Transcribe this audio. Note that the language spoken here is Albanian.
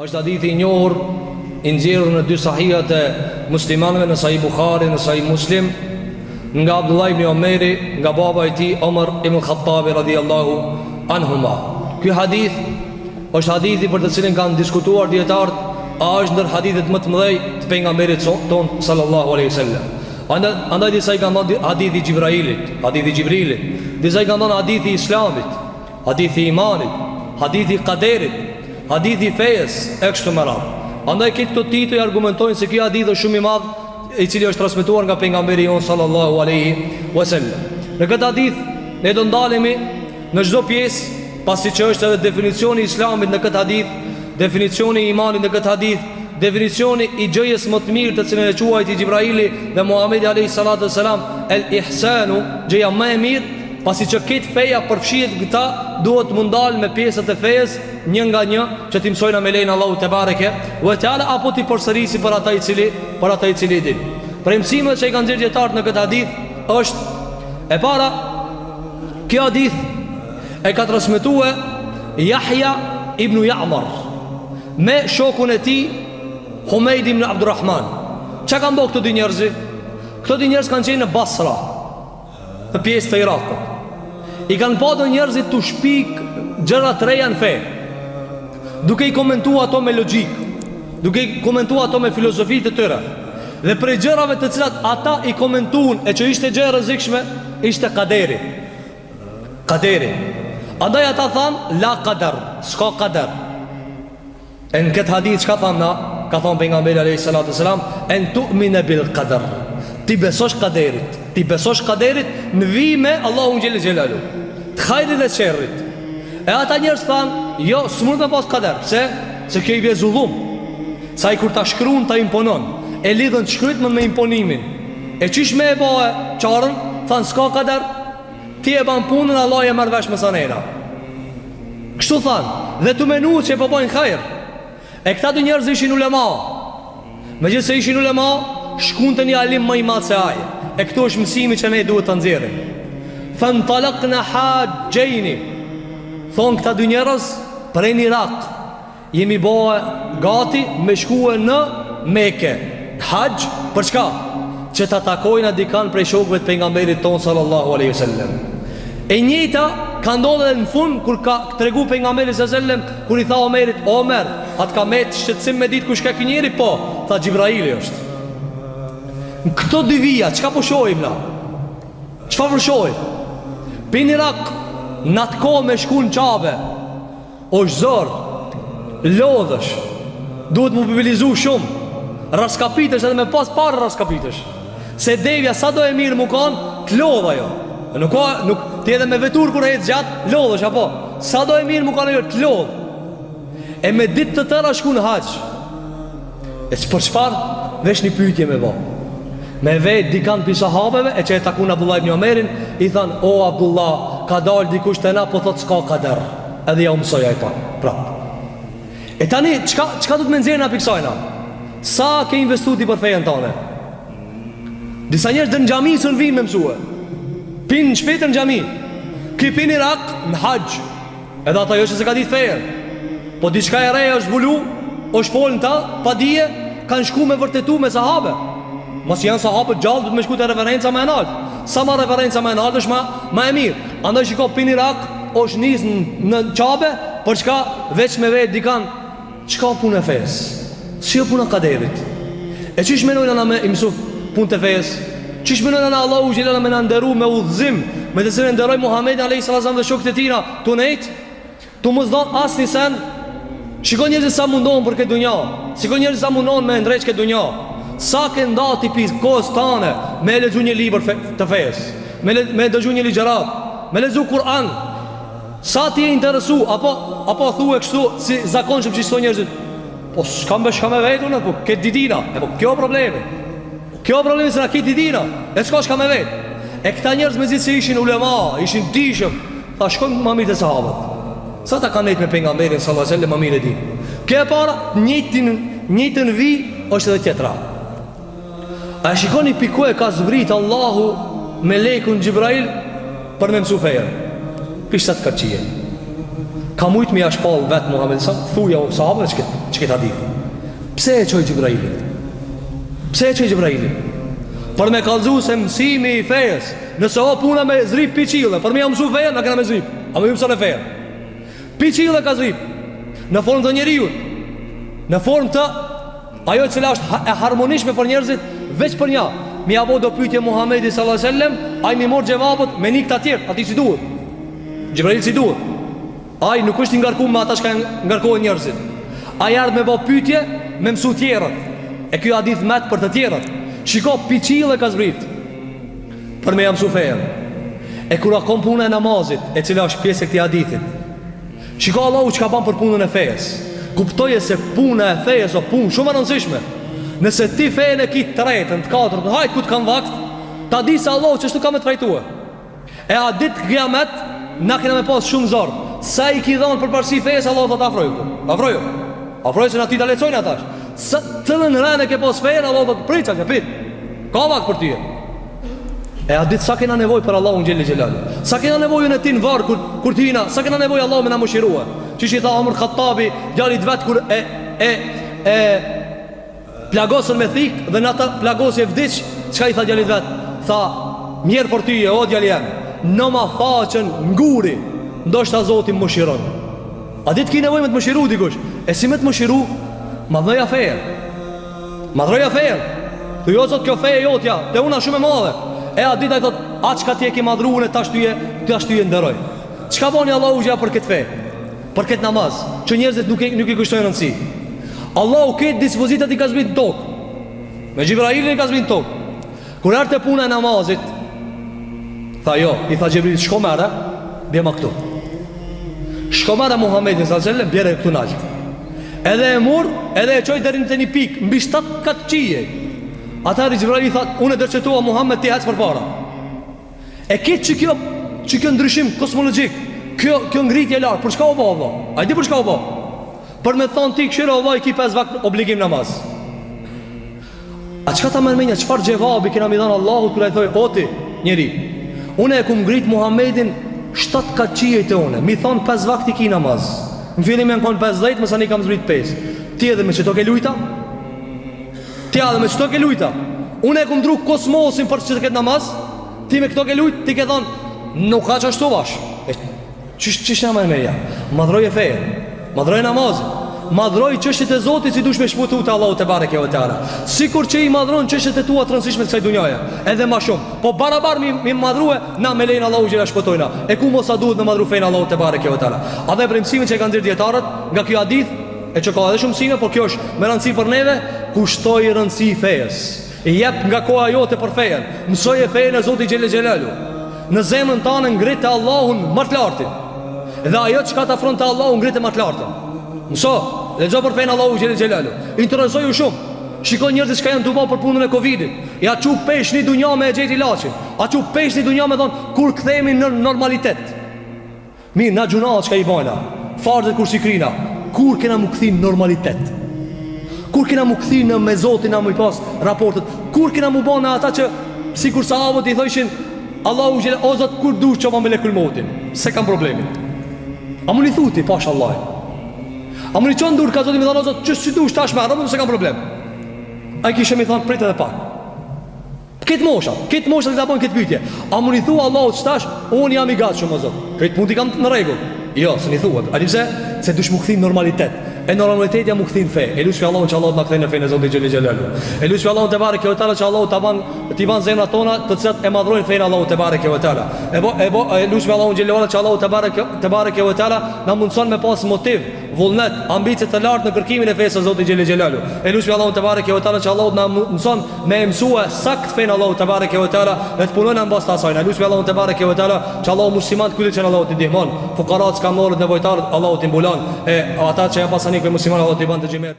Është hadithi I njohur I nxjerrur në dy sahihat e muslimanëve, në Sahih Buhari, në Sahih Muslim, nga Abdullah ibn Omeri, nga baba I tij Omar ibn Khattabi radhiyallahu anhuma. Ky hadith është hadithi për të cilin kanë diskutuar dietarët, a është ndër hadithet më të mëdhej të pejgamberit ton sallallahu alaihi wasallam. Andaj disa I kanë thënë hadithi I Gjibrilit, disa I kanë thënë hadithi I Islamit, hadithi I imanit, hadithi I qaderit, hadithi I fejes e kështu me radhë. Andaj këto tituj argumentojnë se ky hadith është shumë I madh, I cili është transmetuar nga pejgamberi jon sallallahu alaihi wasallam. Në këtë hadith ne do ndalemi në çdo pjesë, pasi që është edhe definicioni I Islamit në këtë hadith, definicioni I imanit në këtë hadith, definicioni I gjëjes më të mirë të cilën e quajti Gjibraili dhe Muhamedi alayhi salatu wasalam el ihsanu, gjëja më e mirë, pasi që këtë feja përfshihet këta, duhet të mundal me pjesët e fejes një nga një që ti mësojna me lejnë Allahu te bareke ve teala, apo ti përsërisi për ata I cili din. Për mësimet që I kanë nxjerrë dietarët në këtë hadith është e para, kjo hadith e ka transmetuar Yahya ibn Ya'mar me shokun e tij Humeid ibn Abdurrahman. Çka kanë bërë këto dy njerëz? Këto dy njerëz kanë qenë në Basra, në pjesë të Irakut. I kanë pasur njerëzit të shpik gjëra të reja në fe, duke I komentuar ato me logjik, duke I komentuar ato me filozofi të tyre. Dhe prej gjërave të cilat ata I komentuan e që ishte gjë e rrezikshme, ishte qaderi. Andaj ata thanë la qadar, s'ka qadar. E në këtë hadith çka thamë na? Ka thonë pejgamberi alayhi salatu wasalam, en tu'mina bil qadar. Ti besosh qaderit, në vime Allahu xhel xhelalu, të hajrit dhe sherrit. E ata njerëz thanë, jo, s'mund të pas qadar. Pse? Se kjo I bie zullum. Sa I kur ta shkruan ta imponon, e lidhën të shkryt me imponimin. E qish me e bëhe qarën, thanë s'ka qadar, ti e ban punën, Allah e marrë vesh me sanera. Kështu thanë, dhe të menu që e përbojnë khajr. E këta dy njerëz ishin ulema. Me gjithë se ishin ulema, shkun të një alim më I madh se ai. E këtu është mësimi që ne duhet të nxjerrim. Fan talaqna hajjini. Thonë këta dy njerëz prej në Irak, jemi bëhe gati me shkue në Mekë, hajj, për çka? Që ta takojnë dikan prej shokëve të pejgamberit ton sallallahu alaihi wasallam. E njëjta ka ndodhur në fund kur ka tregu pejgamberi sallallahu alaihi wasallam, kur I tha Omerit, Omer, atë ka me shqetësim me ditë kush ka ky njeri? Po, tha Gjibraili është. Në këto dy vija, çka po shohim na? Çfarë po shohim? Në Irak, në atë kohë me shku në Qabe, është zor, lodhësh, duhet mobilizu shumë, raskapitesh edhe me pas parë raskapitesh. Se devja sa do e mirë mu kanë, të lodha jo. Nuk ti edhe me vetur kur e gjatë, lodhësh apo? Sa do e mirë mu kanë jo, të lodhë. E me ditë të tëra shku në haqë. E që për çfarë? Vesh një pyetje me bo. Me vetë dikant për sahabeve, e që e takun Abdullah ibn Omerin, I thanë, o Abdullah, ka dalë dikush të na, po thotë s'ka kader. Edhe ja u mësoj ai prap. E tani, çka du të me nxjerrë na piksojna? Sa ke investu ti për fejen tane? Disa njerëz në xhami së në vinë me mësue, pinë në shpetër në xhami, klipin Irak në haqë. Edhe ata jo që se ka ditë fejen, po diçka e reja është zbulu, është folën ta, pa dije, kanë shku me vërtetu me sahabe. Mos janë sahabët gjallë, du të me shku të referenca më e naltë. Sa ma referenca më e naltë është ma e mirë. Andaj shiko pinë Irak, është nisë në Qabe, për çka veç me vetë dikan, çka punë e fejës? Si jo puna kaderit? E qish menojnë na me imsuf punë të fejës? Qish menojnë na Allahu xhelala me na nderu me udhëzim, me të cilën nderoi Muhamedi alayhis salam dhe shokët e tina, tu nejt, tu mos don asnjë sen. Shikon njerëzit sa mundon për këtë dunja. Shikon njerëzit sa mundon me ndreq këtë dunja. Sa ke ndati pis kohës tane me lexu një libër të fejës, me dëgju një ligjërat, me lexu Kur'an. Sa ti je interesu, apo thue kështu si zakonshëm që çdo njerëzit. Po shka me vetë unë, po këtë didina. E po kjo problemi. Kjo problemi se na këtë didina. E shka me vetë. E këta njerëz me zitë se ishin ulema, ishin dishëm, tha shkojnë më mirë të sahabët. Sa ta kanë nejtë me pejgamberin sallallahu alaihi wasallam më mirë e di. Kjo e para, njëtën vi është edhe tjetra. A shikoni piku e ka zbrit Allahu me lekun Gjibrail për me mësu fejen. Pishtat ka qije. ka mujt me ja shpall vet Muhamedi sa thuja o sahabëve çka hadith. Pse e çoi Xhibraili? Pse e çoi Xhibraili? Për me kallëzu se mësimi i fejes. Nëse o puna me zrip piqille, për me ja mësu fejen, na kena me zrip. A më mëson e fejen. Piqille ka zrip në formë të njeriut, në formë të ajo që është e harmonishme për njerëzit, veç për një. Mi abo do pyetje Muhamedi sallallahu alaihi wasallam, ai mi mor xhevapët me nik të tjerë, aty si duhet. Xhibrail si duhet. Ai nuk është i ngarkuar me ata që ngarkohen njerëzit. Ai ardh me bë pyetje me mësu tjerët. E ky hadith mat për të tjerët. Shiko, piqille ka zbrit për me mësu fejen. E kur ka puna e namazit, e cila është pjesë e këtij hadithi. Shiko Allahu çka bën për punën e fejes. Kuptoje se puna e fejes është punë shumë e rëndësishme. Nëse ti fejen e ki të tretën, të katërt, hajt ku të kanë vakt, ta di se Allahu çështu ka me trajtue. E a ditë kiamet na kena me pas shumë zor. Sa i ki dhënë përparësi fejes, Allahu do të afrojë këtu. Afroju. Afroju se na ti ta lecojnë atash. Sa të lënë rënë ke pas fejen, Allahu do të prica që pit. Ka vakt për ty. E a ditë sa kena nevojë për Allahun xhelel xhelal. Sa kena nevojën e ti në varr kur ti na, sa kena nevojë Allahu me na mëshirua. Çish i tha Omar Khattabi, djalit vet kur e plagosën me thik dhe në ata plagosje vdiq, çka i tha djalit vet? Tha, mirë për ty o djali jam, në ma faqen nguri, ndoshta Zoti më mëshiron. A ditë ki nevojë me të mëshiru dikush? E si me të mëshiru? Madhroja feje. Madhroja feje. Të jo zot kjo feje jotja, te una shumë e madhe. E a ditë ai thot, a çka ti e ke madhruar tash ty e nderoj. Çka boni Allahu ja për këtë fe? Për këtë namaz, që njerëzit nuk i kushtojnë rëndësi. Allahu këtë dispozitat i ka zbrit në tokë. Me Xhibrailin i ka zbrit në tokë. Kur erte puna e namazit, tha jo, i tha Xhibril, shko merre, bjema këtu. Shko merre Muhammedin sallallahu alaihi wasallam, bjere këtu nalt. Edhe e mur, edhe e qoj deri në një pikë, mbi 7 katë qije. Atëherë Xhibraili tha, unë e dërçetua Muhammed ti ec përpara. E kitë që kjo ndryshim kosmologjik, kjo ngritje lartë, për shka u bë Allah? A i di për shka u bë? Për me thonë ti këshirë Allah i ki 5 vakt obligim namaz. A qka ta mërmenja, qëfar gjevabi kena mi dhanë Allahut kërë e thoi, o ti, njeri, une e kum ngrit Muhammedin 7 katë qije të une, mi thonë 5 vakt i ki namaz. Në fillim e në konë 50, mësa një kam zbrit 5. Ti edhe me qëto ke lujta? Ti edhe me qëto ke lujta? Une e kum dru kosmosin për që të ketë namaz? Ti me këto ke lujt, ti ke thonë, nuk ka që ashtu vash. Qështë në mërmenja? Madhroj e feje, madhroj namazin, madhroj çështjet e Zotit si dush me shputu të Allahu te bareke ve teala. Sikur që i madhron çështjet e tua të rëndësishme të kësaj dunjaje, edhe më shumë. Po barabar mi madhrua na me lein Allahu që na shpëtojna. E ku mos sa duhet me madhru fen Allahu te bareke ve teala. A dhe premtimin që kanë dhënë dietarët nga ky hadith, e që ka edhe shumë mësime, por kjo është me rëndësi për neve, kushtoi rëndësi fejes. I jep nga koha jote për fejen. Mësoje fejen e Zotit xhelel xhelalu. Në zemrën tënde ngritë Allahun më të lartin. Dhe ajo që ka të afron të Allahu ngritë më të lartën. Mëso, lexo për fenë Allahu xhelel xhelalu. Interesoju shumë. Shikoj njerëzit që janë tubo për punën e Covidit. Ja çu pesh në dunjë me xhet ilaçin. A çu pesh në dunjë me thon kur kthehemi në normalitet. Mirë, na gjunat çka i bëna. Farzet kur sikrina. Kur kena mu kthi në normalitet. Kur kena mu kthi në me Zotin na më pas raportet. Kur kena mu bëna ata që sikur sahabët i thoshin Allahu xhelel o Zot kur dush çova me lekul motin. Se kam problemin. A më një thuti, pash Allah. A më një qonë dur ka Zotin me thonë, Zot, që si du shtash me arëmë, se kam problem. A i kishe me thonë, prit edhe pak. Këtë mosha të të bojnë këtë pytje. A më një thua Allah të shtash, unë jam i gatë shumë, Zot. Këtë mund t'i kam në regull. Jo, se një thua. A di pse? Se dush më këthim normalitet. E normalitet ja më këthim fe. E lusë Allahun që Allah të në këthejnë në fejnë e Zotin xhelel xhelalu. E lusë Allahun të bareke ve teala që Allah t'i ban zemrat tona të cilat e madhrojnë fejnë Allahu të bareke ve teala. E lusë Allahun xhelel xhelalu që Allah të bareke ve teala na mundson me pas motiv, vullnet, ambicie të lartë në kërkimin e fesë së Zotit xhelel xhelalu. E lusë Allahun të bareke ve teala që Allah na mundson me mësua sakt fejnë Allahu të bareke ve teala dhe të punojnë mbas të asaj. E lusë Allahun të bareke ve teala që Allah muslimanët këtë që Allahu t'i ndihmon, fuqarat, skamorët, nevojtarët, Allahu t'i mbulon, e ata që janë pasanik me muslimanë, Allahu t'i ban të xhimet.